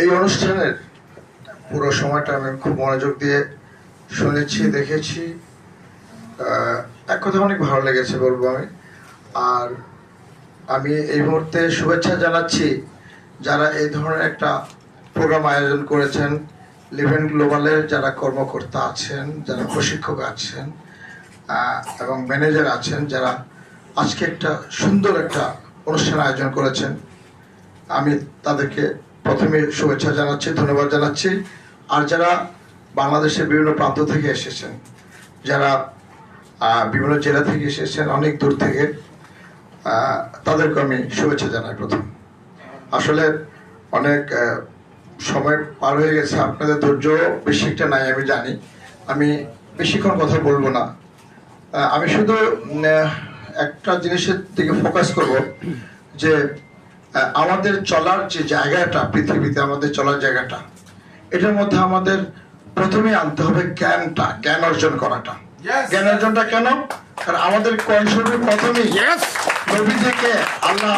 এই অনুষ্ঠানের পুরো সময়টা আমি খুব মনোযোগ দিয়ে শুনেছি, দেখেছি। এক কথা অনেক ভালো লেগেছে বলবো আমি। আর আমি এই মুহূর্তে শুভেচ্ছা জানাচ্ছি যারা এই ধরনের একটা প্রোগ্রাম আয়োজন করেছেন, লিভেন গ্লোবালের যারা কর্মকর্তা আছেন, যারা প্রশিক্ষক আছেন এবং ম্যানেজার আছেন, যারা আজকে একটা সুন্দর একটা অনুষ্ঠান আয়োজন করেছেন। আমি তাদেরকে প্রথমে শুভেচ্ছা জানাচ্ছি, ধন্যবাদ জানাচ্ছি। আর যারা বাংলাদেশের বিভিন্ন প্রান্ত থেকে এসেছেন, যারা বিভিন্ন জেলা থেকে এসেছেন, অনেক দূর থেকে, তাদেরকে আমি শুভেচ্ছা জানাই। প্রথম আসলে অনেক সময় পার হয়ে গেছে, আপনাদের ধৈর্য বেশি একটা নাই আমি জানি। আমি বেশিক্ষণ কথা বলবো না, আমি শুধু একটা জিনিসের দিকে ফোকাস করব যে আমাদের চলার যে জায়গাটা, পৃথিবীতে আমাদের চলার জায়গাটা, এটার মধ্যে আমাদের প্রথমে আনতে হবে জ্ঞানটা, জ্ঞান অর্জন করাটা। জ্ঞান অর্জনটা কেন? কারণ আমাদের কনসেপ্টের প্রথমেই নবী থেকে আল্লাহ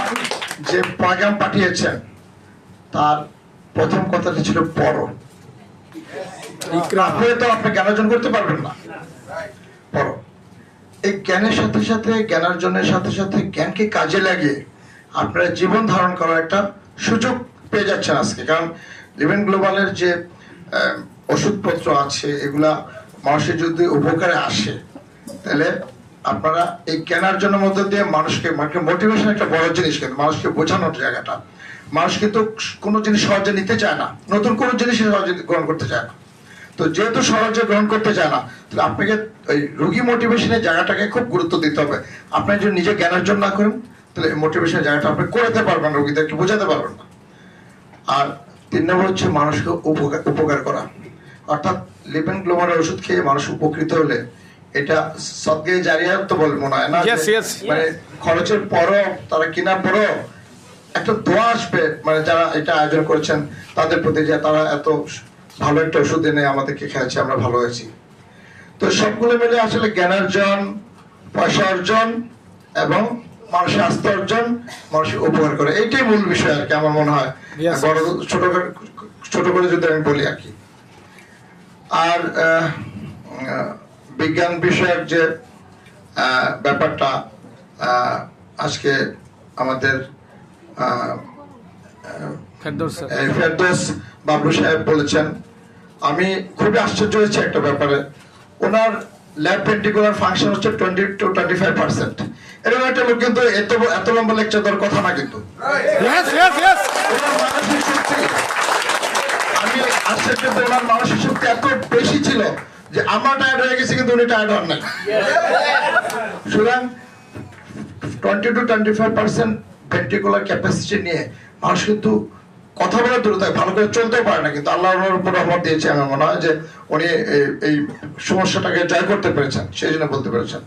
যে পয়গাম পাঠিয়েছেন, তার প্রথম কথাটা ছিল পড়ো। তো আপনি জ্ঞান অর্জন করতে পারবেন না, পড়ো। এই জ্ঞানের সাথে সাথে, জ্ঞান অর্জনের সাথে সাথে জ্ঞানকে কাজে লাগিয়ে আপনারা জীবন ধারণ করার একটা সুযোগ পেয়ে যাচ্ছেন আজকে। কারণ লিভেন গ্লোবালের যে ওষুধপত্র আছে, এগুলা মানুষের যদি উপকারে আসে, তাহলে আপনারা এই জ্ঞানের জন্য মধ্য দিয়ে মানুষকে মোটিভেশন একটা বড় জিনিস, কিন্তু মানুষকে বোঝানোর জায়গাটা। মানুষ কিন্তু কোনো জিনিস সহজে নিতে চায় না, নতুন কোনো জিনিস সহজে গ্রহণ করতে চায় না। তো যেহেতু সহজে গ্রহণ করতে চায় না, তাহলে আপনাকে ওই রুগী মোটিভেশনের জায়গাটাকে খুব গুরুত্ব দিতে হবে। আপনি যদি নিজে জ্ঞান অর্জন না করেন, তাহলে মোটিভেশনের জায়গাটা আপনি করতে পারবেন, রোগীদেরকে বোঝাতে পারবেন না। আর 3 নম্বর হচ্ছে মানুষকে উপকার করা। অর্থাৎ লিভেন গ্লোবালের ওষুধ খেয়ে মানুষ উপকৃত হলে এটা সদকে জারিয়া তো বলে মনে হয় না, মানে খরচের পরও, তারা কেনার পরও একটা দোয়া আসবে, মানে যারা এটা আয়োজন করেছেন তাদের প্রতি, যে তারা এত ভালো একটা ওষুধ এনে আমাদেরকে খেয়েছে, আমরা ভালো হয়েছি। তো সবগুলো মিলে আসলে জ্ঞান অর্জন, পয়সা অর্জন এবং মানুষের আস্থা অর্জন, মানুষের উপকার করে, এইটাই মূল বিষয় আর কি আমার মনে হয়। বড় ছোট করে যদি আমি বলি আর কি। আর বিজ্ঞান বিষয়ক যে ব্যাপারটা আজকে আমাদের ফেরদৌস বাবলু সাহেব বলেছেন, আমি খুবই আশ্চর্য হয়েছি একটা ব্যাপারে। ওনার ল্যাব ভেন্ট্রিকুলার ফাংশন হচ্ছে 20 to 25%। এরকম একটা লোক কিন্তু এত লম্বা লেকচার দেওয়ার কথা না, কিন্তু আমি আশ্চর্য, ওনার মানসিক শক্তি এত বেশি ছিল যে আমার টায়ার্ড হয়ে গেছে, কিন্তু উনি টায়ার্ড হন নাই। সুতরাং 20 to 25% ভেন্ট্রিকুলার ক্যাপাসিটি নিয়ে মানুষ কিন্তু কথা বলা দূরে থাকে, ভালো করে চলতেও পারে না, কিন্তু আল্লাহ ওনার উপর রহমত দিয়েছে। আমার মনে হয় যে উনি এই সমস্যাটাকে জয় করতে পেরেছেন, সেই জন্য বলতে পেরেছেন।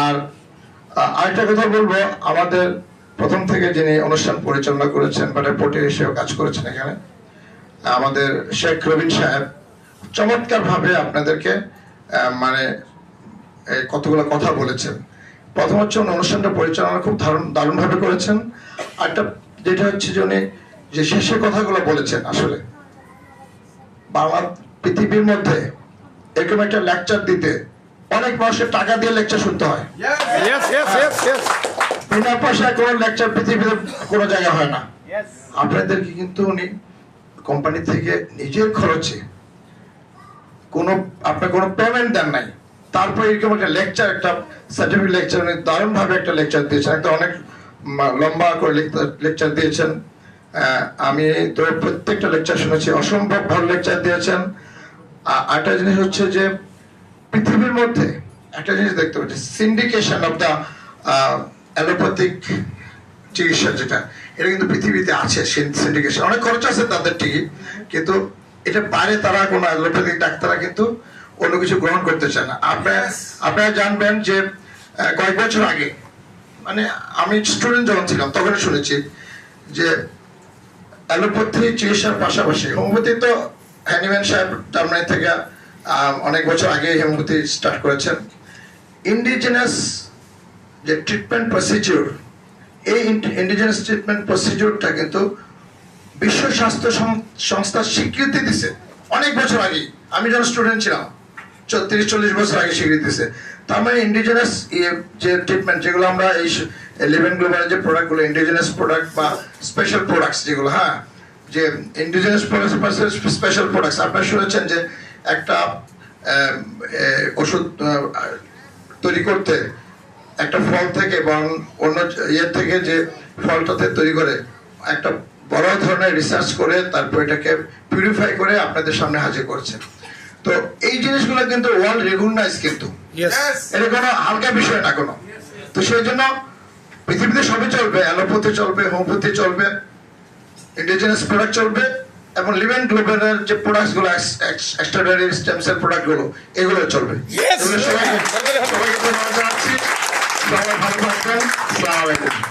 আর আরেকটা কথা বলবো, আমাদের প্রথম থেকে যিনি অনুষ্ঠান পরিচালনা করেছেন বা রিপোর্টার হিসেবে কাজ করেছেন এখানে, আমাদের শেখ রবিন সাহেব চমৎকার ভাবে আপনাদেরকে মানে কতগুলো কথা বলেছেন। প্রথম হচ্ছে উনি অনুষ্ঠানটা পরিচালনা খুব দারুণ ভাবে করেছেন। আরেকটা যেটা হচ্ছে যে উনি যে শেষের কথাগুলো বলেছেন, আসলে বাংলা পৃথিবীর মধ্যে এরকম একটা লেকচার দিতে অনেক মানুষের টাকা দিয়ে লেকচার শুনতে হয়। বিনা পয়সায় কোনো লেকচার পৃথিবীতে কোনো জায়গায় হয় না। আপনাদেরকে কিন্তু উনি কোম্পানি থেকে নিজের খরচে আপনার কোনো পেমেন্ট দেন নাই, তারপর এরকম একটা লেকচার, একটা সার্টিফিকেট লেকচার উনি দারুণ ভাবে একটা লেকচার দিয়েছেন, একটা অনেক লম্বা করে লেকচার দিয়েছেন। আমি তো প্রত্যেকটা লেকচার শুনেছি, অসম্ভব ভালো লেকচার দিয়েছেন। আরেকটা জিনিস হচ্ছে যে পৃথিবীর মধ্যে একটা জিনিস দেখতে পাচ্ছি, সিন্ডিকেশন অফ দ্য অ্যালোপ্যাথিক চিকিৎসা, যেটা এটা কিন্তু পৃথিবীতে আছে। সিন্ডিকেশন অনেক খরচ আছে তাদের ঠিকই, কিন্তু এটা বাইরে তারা কোনো অ্যালোপ্যাথিক ডাক্তাররা কিন্তু অন্য কিছু গ্রহণ করতে চায় না। আপনারা জানবেন যে কয়েক বছর আগে, মানে আমি স্টুডেন্ট যখন ছিলাম তখন শুনেছি যে অ্যালোপ্যাথি চিকিৎসার পাশাপাশি হোমিওপ্যাথি, তো হ্যানিম্যান সাহেব জার্মানি থেকে অনেক বছর আগে হোমিওপ্যাথি স্টার্ট করেছেন। ইন্ডিজিনাস যে ট্রিটমেন্ট প্রসিডিউর, এই ইন্ডিজিনাস ট্রিটমেন্ট প্রসিডিউরটা কিন্তু বিশ্ব স্বাস্থ্য সংস্থা স্বীকৃতি দিছে অনেক বছর আগে, আমি যখন স্টুডেন্ট ছিলাম 30-40 বছর আগে স্বীকৃতি দিছে। তার মানে ইন্ডিজিনাস যে ট্রিটমেন্ট যেগুলো আমরা এই লিভেন গ্লোবাল যে প্রোডাক্টগুলো ইন্ডিজিনাস প্রোডাক্ট বা স্পেশাল প্রোডাক্টস যেগুলো, হ্যাঁ, যে ইন্ডিজিনাস স্পেশাল প্রোডাক্টস আপনারা শুনেছেন যে একটা ওষুধ তৈরি করতে একটা ফল থেকে বা অন্য ইয়ের থেকে যে ফলটাতে তৈরি করে একটা বড় ধরনের রিসার্চ করে তারপর এটাকে পিউরিফাই করে আপনাদের সামনে হাজির করছে। তো এই জিনিসগুলো কিন্তু ওয়ার্ল্ড রেকগনাইজ, কিন্তু এটা কোনো হালকা বিষয় না কোনো। তো সেই জন্য পৃথিবীতে সবই চলবে, অ্যালোপ্যাথি চলবে, হোমিওপ্যাথি চলবে, ইন্ডিজিনাস প্রোডাক্ট চলবে, এবং লিভেন গ্লোবালের যে প্রোডাক্টস গুলো এক্সট্রাঅর্ডিনারি স্টেম সেল প্রোডাক্ট গুলো এগুলো চলবে। এগুলো সবাইকে ধন্যবাদ জানাচ্ছি। সবাই ভালো থাকবেন। আসসালামু আলাইকুম।